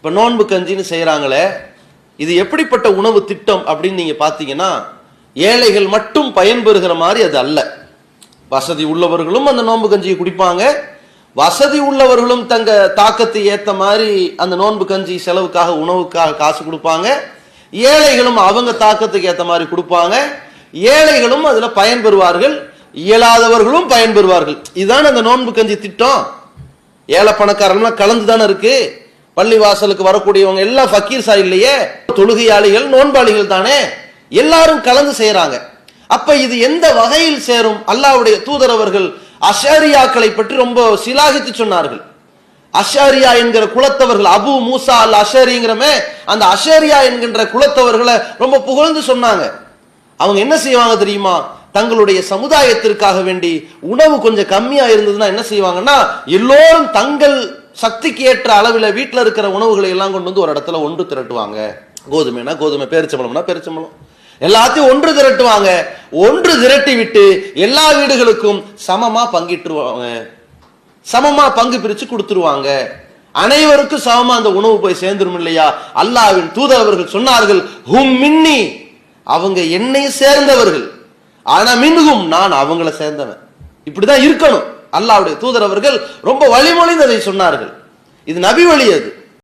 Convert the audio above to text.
இப்ப நோன்பு கஞ்சின்னு செய்யறாங்களே, இது எப்படிப்பட்ட உணவு திட்டம் அப்படின்னு நீங்க பாத்தீங்கன்னா, ஏழைகள் மட்டும் பயன்பெறுகிற மாதிரி அது அல்ல. வசதி உள்ளவர்களும் அந்த நோன்பு கஞ்சியை குடிப்பாங்க, வசதி உள்ளவர்களும் தங்க தாக்கத்தை ஏத்த மாதிரி அந்த நோன்பு கஞ்சி செலவுக்காக உணவுக்காக காசு கொடுப்பாங்க, ஏழைகளும் அவங்க தாக்கத்துக்கு ஏத்த மாதிரி கொடுப்பாங்க, ஏழைகளும் அதுல பயன்பெறுவார்கள், இயலாதவர்களும் பயன்பெறுவார்கள். இதுதான் அந்த நோன்பு கஞ்சி திட்டம். ஏழை பணக்காரர்கள் கலந்து தானே இருக்கு. பள்ளி வாசலுக்கு வரக்கூடியவங்க எல்லாம் ஃபக்கீர்ஸா இல்லையே, தொழுகையாளிகள் நோன்பாளிகள் தானே, எல்லாரும் கலந்து செய்யறாங்க. அப்ப இது எந்த வகையில் சேரும்? அல்லாஹ்வுடைய தூதர் அவர்கள் அஷாரியாக்களை பற்றி ரொம்ப சிலாகித்து சொன்னார்கள். அஷாரியா என்கிற குலத்தவர்கள், அபு மூசா அல் அஷாரிங்கிறமே அந்த அஷாரியா என்கின்ற குலத்தவர்களை ரொம்ப புகழ்ந்து சொன்னாங்க. அவங்க என்ன செய்வாங்க தெரியுமா? தங்களுடைய சமுதாயத்திற்காக வேண்டி உணவு கொஞ்சம் கம்மியா இருந்ததுன்னா என்ன செய்வாங்கன்னா, எல்லோரும் தங்கள் சக்திக்கு ஏற்ற அளவில் வீட்டில் இருக்கிற உணவுகளை எல்லாம் கொண்டு வந்து ஒரு இடத்துல ஒன்று திரட்டுவாங்க. கோதுமைனா கோதுமை, பேரிச்சம்பழம்னா பேரிச்சம்பழம், எல்லாத்தையும் ஒன்று திரட்டுவாங்க. ஒன்று திரட்டி விட்டு எல்லா வீடுகளுக்கும் சமமா பங்கிட்டுருவாங்க, சமமா பங்கு பிரிச்சு கொடுத்துருவாங்க. அனைவருக்கும் சமமா அந்த உணவு போய் சேர்ந்துரும் இல்லையா? அல்லாஹ்வின் தூதர் அவர்கள் சொன்னார்கள், ஹும் மின்னி, அவங்க என்னை சேர்ந்தவர்கள், ஆனா மின்ஹும், நான் அவங்கள சேர்ந்தவன். இப்படிதான் இருக்கணும். அல்லாஹ்வுடைய தூதர் அவர்கள் ரொம்ப வழிமொழிந்து அதை சொன்னார்கள். இது நபி வழி. அது